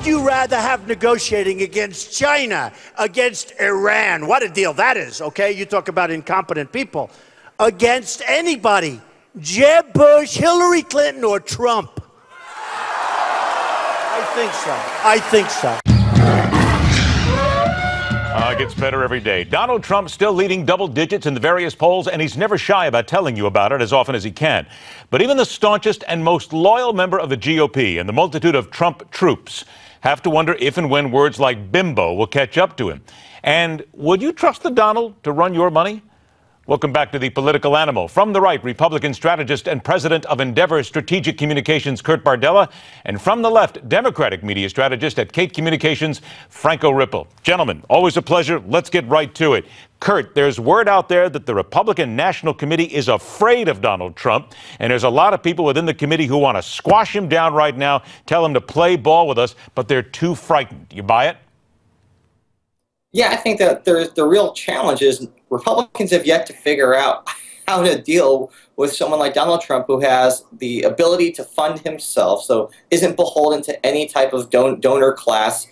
you rather have negotiating against China, against Iran? What a deal that is, okay? You talk about incompetent people. Against anybody. Jeb Bush, Hillary Clinton, or Trump? I think so. I think so. It gets better every day. Donald Trump still leading double digits in the various polls, and he's never shy about telling you about it as often as he can. But even the staunchest and most loyal member of the GOP and the multitude of Trump troops have to wonder if and when words like bimbo will catch up to him. And would you trust the Donald to run your money? Welcome back to the Political Animal. From the right, Republican strategist and president of Endeavor Strategic Communications, Kurt Bardella, and from the left, Democratic media strategist at Kate Communications, Franco Ripple. Gentlemen, always a pleasure. Let's get right to it. Kurt, there's word out there that the Republican National Committee is afraid of Donald Trump, and there's a lot of people within the committee who want to squash him down right now, tell him to play ball with us, but they're too frightened. You buy it? Yeah, I think that the real challenge is Republicans have yet to figure out how to deal with someone like Donald Trump, who has the ability to fund himself, so isn't beholden to any type of donor class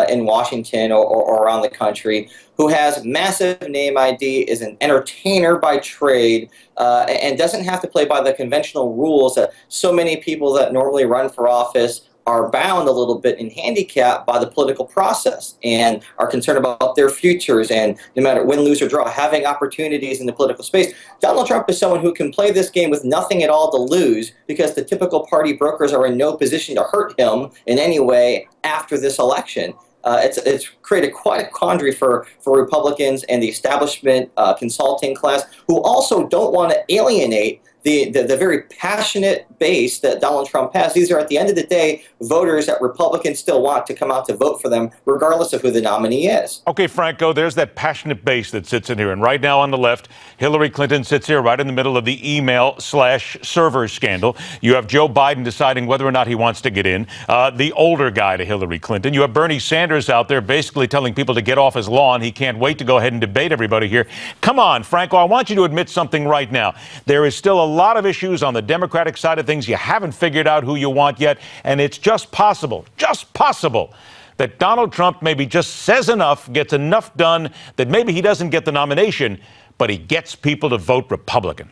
in Washington or around the country, who has massive name ID, is an entertainer by trade, and doesn't have to play by the conventional rules that so many people that normally run for office are bound a little bit and handicapped by the political process and are concerned about their futures and no matter win, lose, or draw, having opportunities in the political space. Donald Trump is someone who can play this game with nothing at all to lose because the typical party brokers are in no position to hurt him in any way after this election. It's created quite a quandary for Republicans and the establishment consulting class, who also don't want to alienate the very passionate base that Donald Trump has. These are, at the end of the day, voters that Republicans still want to come out to vote for them, regardless of who the nominee is. Okay, Franco, there's that passionate base that sits in here. And right now on the left, Hillary Clinton sits here right in the middle of the email/server scandal. You have Joe Biden deciding whether or not he wants to get in, the older guy to Hillary Clinton. You have Bernie Sanders out there basically telling people to get off his lawn. He can't wait to go ahead and debate everybody here. Come on, Franco, I want you to admit something right now. There is still a lot of issues on the Democratic side of things. You haven't figured out who you want yet, and it's just possible that Donald Trump maybe just says enough, gets enough done, that maybe he doesn't get the nomination, but he gets people to vote Republican.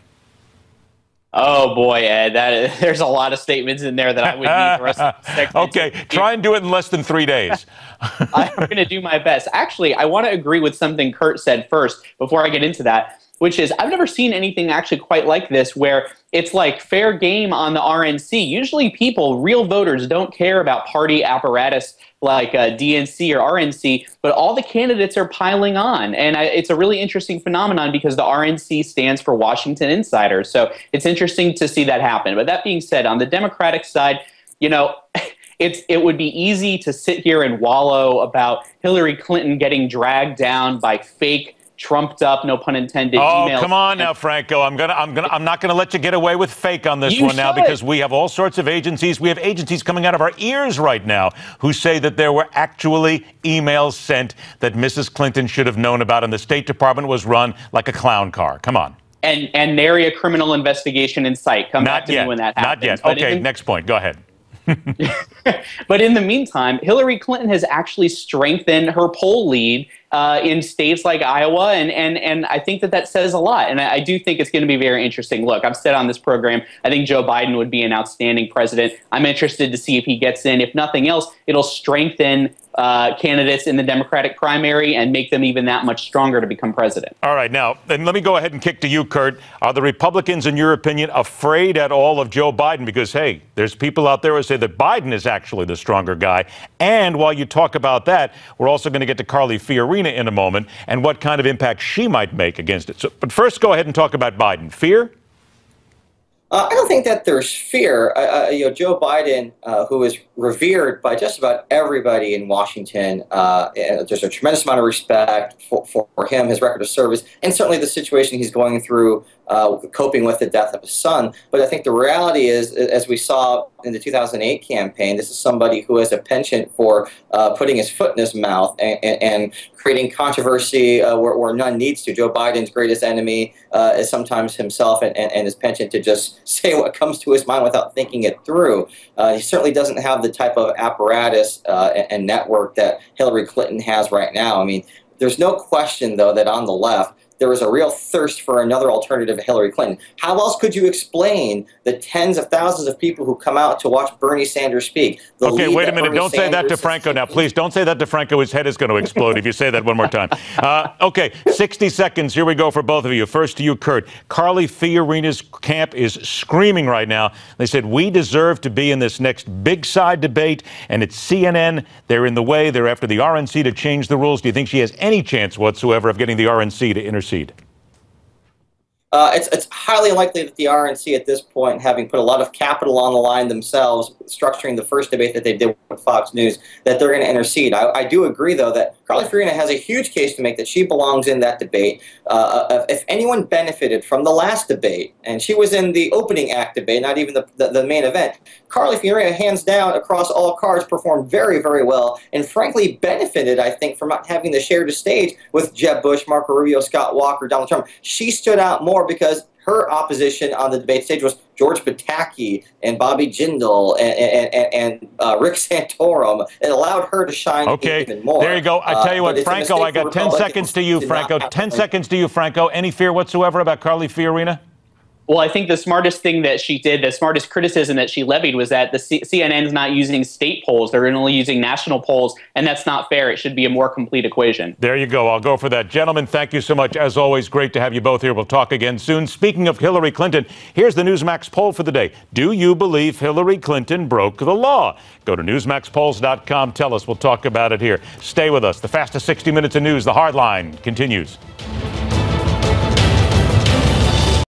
Oh, boy, Ed, there's a lot of statements in there that I would need the rest of the segment. Okay, try and do it in less than 3 days. I'm going to do my best. Actually, I want to agree with something Kurt said first before I get into that, which is I've never seen anything actually quite like this, where it's like fair game on the RNC. Usually people, real voters, don't care about party apparatus like DNC or RNC, but all the candidates are piling on. And it's a really interesting phenomenon because the RNC stands for Washington Insiders. So it's interesting to see that happen. But that being said, on the Democratic side, you know, it would be easy to sit here and wallow about Hillary Clinton getting dragged down by fake, trumped up, no pun intended, emails. Oh, come on now, Franco. I'm not gonna let you get away with fake on this one now, because we have all sorts of agencies. We have agencies coming out of our ears right now who say that there were actually emails sent that Mrs. Clinton should have known about, and the State Department was run like a clown car. Come on. And nary a criminal investigation in sight. Come back to me when that happens. Not yet. Okay, next point. Go ahead. But in the meantime, Hillary Clinton has actually strengthened her poll lead in states like Iowa, and I think that says a lot. And I do think it's going to be very interesting. Look, I've said on this program, I think Joe Biden would be an outstanding president. I'm interested to see if he gets in. If nothing else, it'll strengthen candidates in the Democratic primary and make them even that much stronger to become president. All right, now, and let me go ahead and kick to you, Kurt. Are the Republicans, in your opinion, afraid at all of Joe Biden? Because, hey, there's people out there who say that Biden is actually the stronger guy. And while you talk about that, we're also going to get to Carly Fiorina in a moment and what kind of impact she might make against it. So, but first, go ahead and talk about Biden. Fear? I don't think that there's fear. Joe Biden, who is revered by just about everybody in Washington, there's a tremendous amount of respect for him, his record of service, and certainly the situation he's going through coping with the death of his son. But I think the reality is, as we saw in the 2008 campaign, this is somebody who has a penchant for putting his foot in his mouth and creating controversy where none needs to. Joe Biden's greatest enemy is sometimes himself and his penchant to just say what comes to his mind without thinking it through. He certainly doesn't have the type of apparatus and network that Hillary Clinton has right now. I mean, there's no question, though, that on the left, there is a real thirst for another alternative to Hillary Clinton. How else could you explain the tens of thousands of people who come out to watch Bernie Sanders speak? Okay, wait a minute. Don't say that to Franco now. Please don't say that to Franco. His head is going to explode if you say that one more time. Okay, 60 seconds. Here we go for both of you. First to you, Kurt. Carly Fiorina's camp is screaming right now. They said, we deserve to be in this next big side debate, and it's CNN. They're in the way. They're after the RNC to change the rules. Do you think she has any chance whatsoever of getting the RNC to intercede? It's highly unlikely that the RNC at this point, having put a lot of capital on the line themselves, structuring the first debate that they did with Fox News, that they're going to intercede. I do agree, though, that Carly Fiorina has a huge case to make that she belongs in that debate. If anyone benefited from the last debate, and she was in the opening act debate, not even the main event, Carly Fiorina, hands down, across all cards, performed very, very well, and frankly benefited, I think, from not having to share the stage with Jeb Bush, Marco Rubio, Scott Walker, Donald Trump. She stood out more because her opposition on the debate stage was George Pataki and Bobby Jindal and Rick Santorum. It allowed her to shine even more. There you go. I tell you what, Franco, I got 10 seconds to you, Franco. 10 seconds to you, Franco. Any fear whatsoever about Carly Fiorina? Well, I think the smartest thing that she did, the smartest criticism that she levied was that the CNN's not using state polls. They're only using national polls, and that's not fair. It should be a more complete equation. There you go. I'll go for that. Gentlemen, thank you so much. As always, great to have you both here. We'll talk again soon. Speaking of Hillary Clinton, here's the Newsmax poll for the day. Do you believe Hillary Clinton broke the law? Go to NewsmaxPolls.com. Tell us. We'll talk about it here. Stay with us. The fastest 60 minutes of news, The Hard Line, continues.